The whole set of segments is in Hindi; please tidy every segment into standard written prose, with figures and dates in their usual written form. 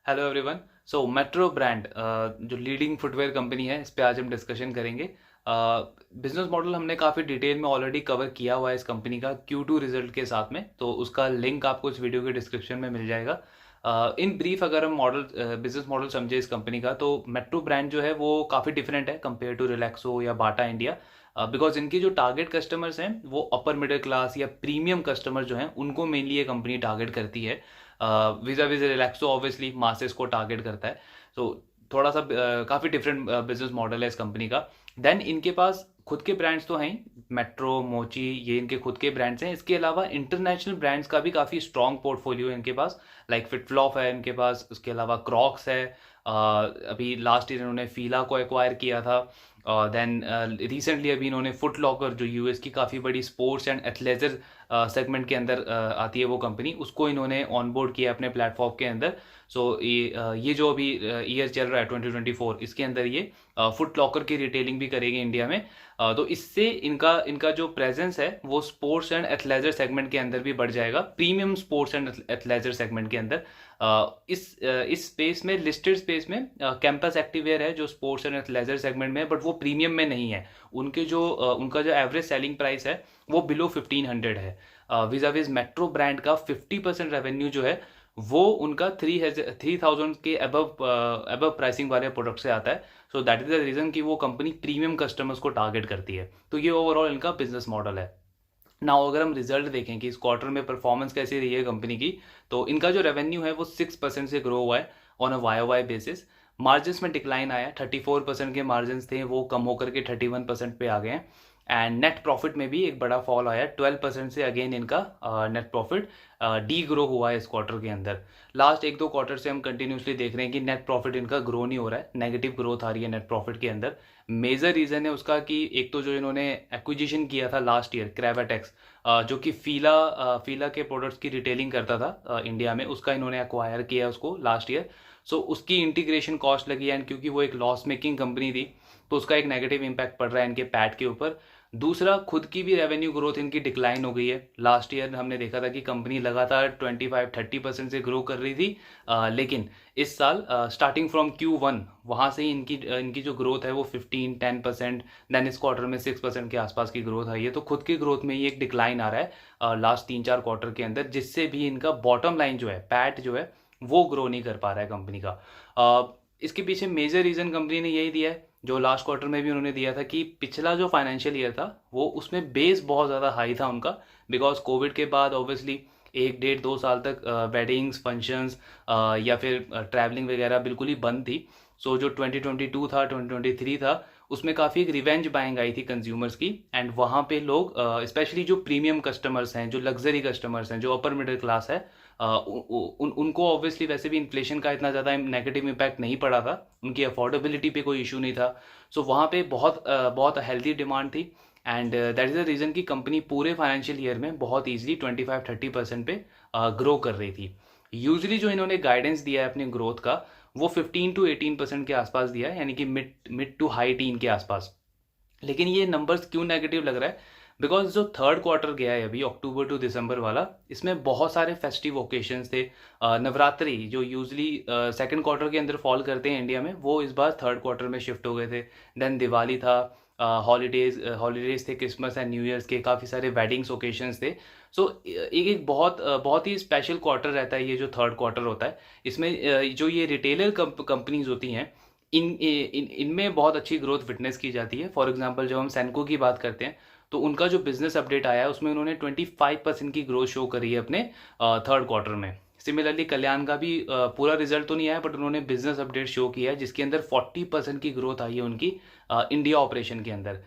Hello everyone. So Metro brand जो लीडिंग फुटवेयर कंपनी है, इस पे आज हम डिस्कशन करेंगे। बिजनेस मॉडल हमने काफ़ी डिटेल में ऑलरेडी कवर किया हुआ है इस कंपनी का Q2 रिजल्ट के साथ में, तो उसका लिंक आपको इस वीडियो के डिस्क्रिप्शन में मिल जाएगा। इन ब्रीफ अगर हम बिजनेस मॉडल समझे इस कंपनी का, तो मेट्रो ब्रांड जो है वो काफ़ी डिफरेंट है कंपेयर टू रिलैक्सो या बाटा इंडिया। बिकॉज इनकी जो टारगेट कस्टमर्स हैं वो अपर मिडिल क्लास या प्रीमियम कस्टमर जो हैं उनको मेनली ये कंपनी टारगेट करती है। विजा विज रिलैक्सो ऑब्वियसली मासेस को टारगेट करता है। तो थोड़ा सा काफ़ी डिफरेंट बिजनेस मॉडल है इस कंपनी का। देन इनके पास खुद के ब्रांड्स तो हैं, मेट्रो, मोची, ये इनके खुद के ब्रांड्स हैं। इसके अलावा इंटरनेशनल ब्रांड्स का भी काफ़ी स्ट्रॉन्ग पोर्टफोलियो है इनके पास। लाइक फिटफ्लॉप है इनके पास, उसके अलावा क्रॉक्स है। अभी लास्ट ईयर इन्होंने फीला को एक्वायर किया था। देन रिसेंटली अभी इन्होंने फुट लॉकर, जो यूएस की काफ़ी बड़ी स्पोर्ट्स एंड एथलेजर सेगमेंट के अंदर आती है वो कंपनी, उसको इन्होंने ऑनबोर्ड किया अपने प्लेटफॉर्म के अंदर। सो ये जो अभी ईयर चल रहा है 2024, इसके अंदर ये फुट लॉकर की रिटेलिंग भी करेगी इंडिया में। तो इससे इनका इनका जो प्रेजेंस है वो स्पोर्ट्स एंड एथलेजर सेगमेंट के अंदर भी बढ़ जाएगा, premium sports and athleisure segment के अंदर। इस स्पेस में, लिस्टेड स्पेस में, कैंपस एक्टिववेयर है जो स्पोर्ट्स एंड एथलेजर सेगमेंट में है, बट वो प्रीमियम में नहीं है। उनका जो एवरेज सेलिंग प्राइस है वो बिलो 1500 है। विजा विज मेट्रो ब्रांड का 50% रेवेन्यू जो है वो उनका 3000 के अबव प्राइसिंग वाले प्रोडक्ट से आता है। So that is the reason कि वो कंपनी प्रीमियम कस्टमर्स को टारगेट करती है। तो ये ओवरऑल इनका बिजनेस मॉडल है। नाउ अगर हम रिजल्ट देखें कि इस क्वार्टर में परफॉर्मेंस कैसी रही है कंपनी की, तो इनका जो रेवेन्यू है वो 6% से ग्रो हुआ है on a Y basis. Margins में डिक्लाइन आया, 34% के मार्जिन्स थे वो कम होकर के 31% पे आ गए हैं। एंड नेट प्रॉफिट में भी एक बड़ा फॉल आया, 12% से अगेन इनका नेट प्रॉफिट डी ग्रो हुआ है इस क्वार्टर के अंदर। लास्ट एक दो क्वार्टर से हम कंटिन्यूसली देख रहे हैं कि नेट प्रॉफिट इनका ग्रो नहीं हो रहा है, नेगेटिव ग्रोथ आ रही है नेट प्रॉफिट के अंदर। मेजर रीज़न है उसका कि एक तो जो इन्होंने एक्विजिशन किया था लास्ट ईयर, क्रेवाटेक्स, जो कि फीला के प्रोडक्ट्स की रिटेलिंग करता था इंडिया में, उसका इन्होंने एक्वायर किया उसको लास्ट ईयर। सो उसकी इंटीग्रेशन कॉस्ट लगी, एंड क्योंकि वो एक लॉस मेकिंग कंपनी थी तो उसका एक नेगेटिव इम्पैक्ट पड़ रहा है इनके पैट के ऊपर। दूसरा, खुद की भी रेवेन्यू ग्रोथ इनकी डिक्लाइन हो गई है। लास्ट ईयर हमने देखा था कि कंपनी लगातार 25-30% से ग्रो कर रही थी, लेकिन इस साल स्टार्टिंग फ्रॉम Q1 वहाँ से ही इनकी जो ग्रोथ है वो 15-10%, देन इस क्वार्टर में 6% के आसपास की ग्रोथ आई है। तो खुद की ग्रोथ में ही एक डिक्लाइन आ रहा है लास्ट 3-4 क्वार्टर के अंदर, जिससे भी इनका बॉटम लाइन जो है, पैट जो है, वो ग्रो नहीं कर पा रहा है कंपनी का। इसके पीछे मेजर रीज़न कंपनी ने यही दिया है, जो लास्ट क्वार्टर में भी उन्होंने दिया था, कि पिछला जो फाइनेंशियल ईयर था वो उसमें बेस बहुत ज़्यादा हाई था उनका। बिकॉज कोविड के बाद ऑब्वियसली 1-1.5 साल तक वेडिंग्स, फंक्शंस या फिर ट्रैवलिंग वगैरह बिल्कुल ही बंद थी। सो जो 2022 था, 2023 था, उसमें काफ़ी एक रिवेंज बाइंग आई थी कंज्यूमर्स की। एंड वहाँ पे लोग, स्पेशली जो प्रीमियम कस्टमर्स हैं, जो लग्जरी कस्टमर्स हैं, जो अपर मिडिल क्लास है, उनको ऑब्वियसली वैसे भी इन्फ्लेशन का इतना ज़्यादा नेगेटिव इम्पैक्ट नहीं पड़ा था, उनकी अफोर्डेबिलिटी पे कोई इशू नहीं था। सो वहाँ पे बहुत हेल्दी डिमांड थी। And that is the reason कि कंपनी पूरे फाइनेंशियल ईयर में बहुत ईजिली 25-30% पे ग्रो कर रही थी। यूजली जो इन्होंने गाइडेंस दिया है अपनी ग्रोथ का, वो 15-18% के आसपास दिया है, यानी कि मिड टू हाई टीन के आसपास। लेकिन ये नंबर्स क्यों नेगेटिव लग रहा है? बिकॉज जो थर्ड क्वार्टर गया है अभी, अक्टूबर टू दिसंबर वाला, इसमें बहुत सारे फेस्टिव ओकेशंस थे। नवरात्रि जो यूजली सेकंड क्वार्टर के अंदर फॉल करते हैं इंडिया में, वो इस बार थर्ड क्वार्टर में शिफ्ट हो गए थे। देन दिवाली था, हॉलीडेज थे, क्रिसमस एंड न्यू ईयर्स के, काफ़ी सारे वेडिंग्स ओकेशंस थे। सो एक बहुत ही स्पेशल क्वार्टर रहता है ये जो थर्ड क्वार्टर होता है। इसमें जो ये रिटेलर कंपनीज होती हैं, इनमें बहुत अच्छी ग्रोथ विटनेस की जाती है। फॉर एग्जांपल जब हम सेंको की बात करते हैं, तो उनका जो बिजनेस अपडेट आया है उसमें उन्होंने 25% की ग्रोथ शो करी है अपने थर्ड क्वार्टर में। सिमिलरली कल्याण का भी पूरा रिजल्ट तो नहीं आया, बट उन्होंने बिजनेस अपडेट शो किया है जिसके अंदर 40% की ग्रोथ आई है उनकी इंडिया ऑपरेशन के अंदर।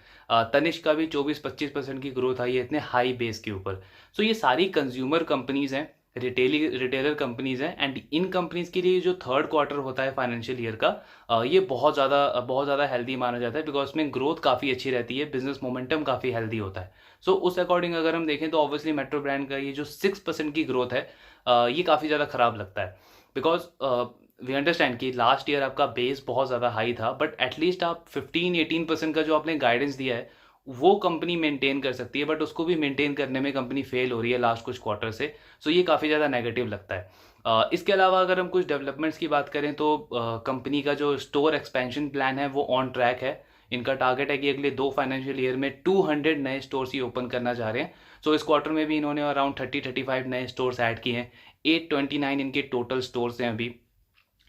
तनिष्क का भी 24-25% की ग्रोथ आई है इतने हाई बेस के ऊपर। सो ये सारी कंज्यूमर कंपनीज हैं, रिटेलर कंपनीज हैं, एंड इन कंपनीज के लिए जो थर्ड क्वार्टर होता है फाइनेंशियल ईयर का, ये बहुत ज़्यादा हेल्दी माना जाता है, बिकॉज उसमें ग्रोथ काफ़ी अच्छी रहती है, बिजनेस मोमेंटम काफ़ी हेल्दी होता है। सो उस अकॉर्डिंग अगर हम देखें तो ऑब्वियसली मेट्रो ब्रांड का ये जो 6% की ग्रोथ है, ये काफ़ी ज़्यादा ख़राब लगता है। बिकॉज वी अंडरस्टैंड कि लास्ट ईयर आपका बेस बहुत ज़्यादा हाई था, बट एटलीस्ट आप 15-18% का जो आपने गाइडेंस दिया है वो कंपनी मेंटेन कर सकती है, बट उसको भी मेंटेन करने में कंपनी फेल हो रही है लास्ट कुछ क्वार्टर से। सो ये काफ़ी ज़्यादा नेगेटिव लगता है। इसके अलावा अगर हम कुछ डेवलपमेंट्स की बात करें तो कंपनी का जो स्टोर एक्सपेंशन प्लान है वो ऑन ट्रैक है। इनका टारगेट है कि अगले 2 फाइनेंशियल ईयर में 200 नए स्टोर्स ही ओपन करना चाह रहे हैं। सो इस क्वार्टर में भी इन्होंने अराउंड 30-35 नए स्टोर्स ऐड किए हैं। 829 इनके टोटल स्टोर्स हैं अभी।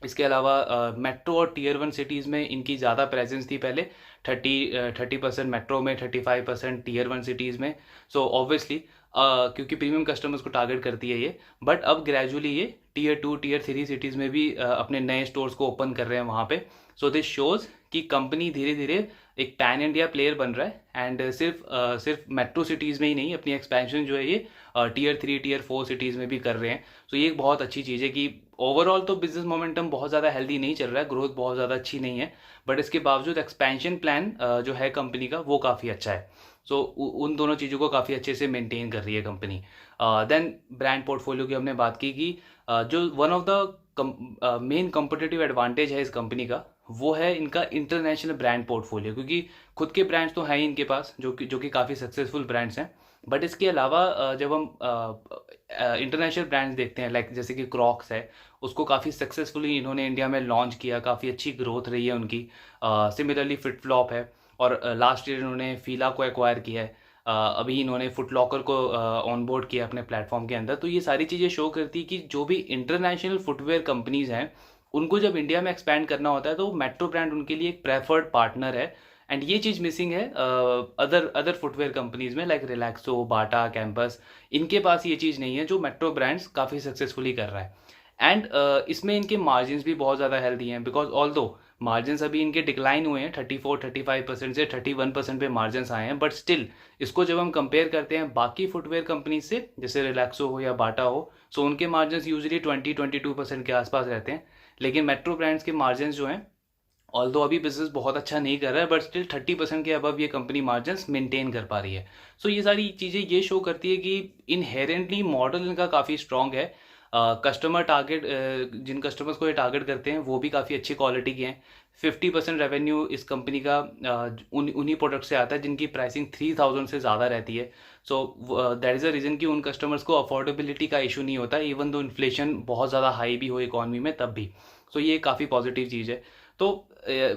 इसके अलावा मेट्रो और टीयर 1 सिटीज़ में इनकी ज़्यादा प्रेजेंस थी पहले। 30% मेट्रो में, 35% टीयर 1 सिटीज़ में। सो ऑब्वियसली क्योंकि प्रीमियम कस्टमर्स को टारगेट करती है ये, बट अब ग्रेजुअली ये टीयर 2 टीयर 3 सिटीज़ में भी अपने नए स्टोर्स को ओपन कर रहे हैं वहाँ पे। सो दिस शोज़ कि कंपनी धीरे धीरे एक पैन इंडिया प्लेयर बन रहा है। एंड सिर्फ मेट्रो सिटीज़ में ही नहीं, अपनी एक्सपेंशन जो है ये टीयर 3 टीयर 4 सिटीज़ में भी कर रहे हैं। सो ये एक बहुत अच्छी चीज़ है कि ओवरऑल तो बिजनेस मोमेंटम बहुत ज़्यादा हेल्दी नहीं चल रहा है, ग्रोथ बहुत ज़्यादा अच्छी नहीं है, बट इसके बावजूद एक्सपेंशन प्लान जो है कंपनी का वो काफ़ी अच्छा है। सो उन दोनों चीज़ों को काफ़ी अच्छे से मेंटेन कर रही है कंपनी। देन ब्रांड पोर्टफोलियो की हमने बात की कि जो one of the main competitive advantage है इस कंपनी का, वो है इनका इंटरनेशनल ब्रांड पोर्टफोलियो। क्योंकि खुद के ब्रांड्स तो हैं ही इनके पास जो कि काफ़ी सक्सेसफुल ब्रांड्स हैं, बट इसके अलावा जब हम इंटरनेशनल ब्रांड्स देखते हैं, लाइक जैसे कि क्रॉक्स है, उसको काफ़ी सक्सेसफुली इन्होंने इंडिया में लॉन्च किया, काफ़ी अच्छी ग्रोथ रही है उनकी। सिमिलरली फिट फ्लॉप है, और लास्ट ईयर इन्होंने फीला को एक्वायर किया है। अभी इन्होंने फुट लॉकर को ऑन बोर्ड किया अपने प्लेटफॉर्म के अंदर। तो ये सारी चीज़ें शो करती है कि जो भी इंटरनेशनल फुटवेयर कंपनीज हैं, उनको जब इंडिया में एक्सपैंड करना होता है तो मेट्रो ब्रांड उनके लिए एक प्रेफर्ड पार्टनर है। एंड ये चीज़ मिसिंग है अदर फुटवेयर कंपनीज में, लाइक रिलैक्सो, बाटा, कैंपस। इनके पास ये चीज़ नहीं है जो मेट्रो ब्रांड्स काफ़ी सक्सेसफुली कर रहा है। एंड इसमें इनके मार्जिन भी बहुत ज़्यादा हेल्दी हैं, बिकॉज ऑल दो मार्जिन अभी इनके डिक्लाइन हुए हैं, 34-35% से 31% पे मार्जिन आए हैं, बट स्टिल इसको जब हम कंपेयर करते हैं बाकी फुटवेयर कंपनी से, जैसे रिलैक्सो हो या बाटा हो, सो उनके मार्जिन यूजली 20-22% के आसपास रहते हैं। लेकिन मेट्रो ब्रांड्स के मार्जिन जो हैं, ऑल्दो अभी बिजनेस बहुत अच्छा नहीं कर रहा है, बट स्टिल 30% के अबव ये कंपनी मार्जिन्स मेंटेन कर पा रही है। सो ये सारी चीज़ें ये शो करती है कि इनहेरेंटली मॉडल इनका काफ़ी स्ट्रॉन्ग है। कस्टमर टारगेट, जिन कस्टमर्स को ये टारगेट करते हैं वो भी काफ़ी अच्छी क्वालिटी के हैं। 50% रेवेन्यू इस कंपनी का उन्हीं प्रोडक्ट से आता है जिनकी प्राइसिंग 3000 से ज़्यादा रहती है। So that is a reason कि उन कस्टमर्स को अफोर्डेबिलिटी का इशू नहीं होता, इवन दो इन्फ्लेशन बहुत ज़्यादा हाई भी हो इकॉनमी में तब भी। सो ये काफ़ी पॉजिटिव चीज़ है। तो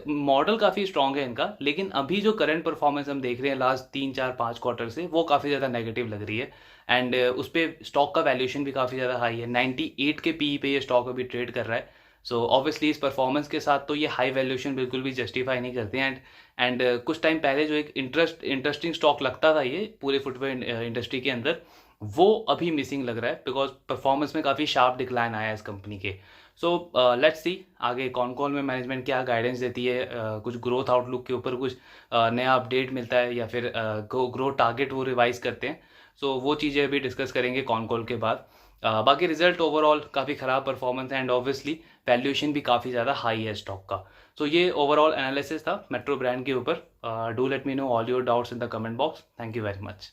मॉडल काफ़ी स्ट्रॉन्ग है इनका, लेकिन अभी जो करंट परफॉर्मेंस हम देख रहे हैं लास्ट 3-4-5 क्वार्टर से, वो काफ़ी ज़्यादा नेगेटिव लग रही है। एंड उस पर स्टॉक का वैल्यूएशन भी काफ़ी ज़्यादा हाई है, 98 के पी पे ये स्टॉक अभी ट्रेड कर रहा है। सो ऑब्वियसली इस परफॉर्मेंस के साथ तो ये हाई वैल्यूएशन बिल्कुल भी जस्टिफाई नहीं करते हैं। एंड कुछ टाइम पहले जो एक इंटरेस्टिंग स्टॉक लगता था ये पूरे फुटवेयर इंडस्ट्री के अंदर, वो अभी मिसिंग लग रहा है, बिकॉज परफॉर्मेंस में काफ़ी शार्प डिक्लाइन आया है इस कंपनी के। सो लेट्स सी आगे कौन कॉल में मैनेजमेंट क्या गाइडेंस देती है, कुछ ग्रोथ आउटलुक के ऊपर कुछ नया अपडेट मिलता है, या फिर ग्रोथ टारगेट वो रिवाइज करते हैं। सो वो चीज़ें अभी डिस्कस करेंगे कॉन कॉल के बाद। बाकी रिजल्ट ओवरऑल काफ़ी ख़राब परफॉर्मेंस है, एंड ऑब्वियसली वैल्यूएशन भी काफ़ी ज़्यादा हाई है स्टॉक का। सो ये ओवरऑल एनालिसिस था मेट्रो ब्रांड के ऊपर। Do let me know all your doubts in the comment box. Thank you very much.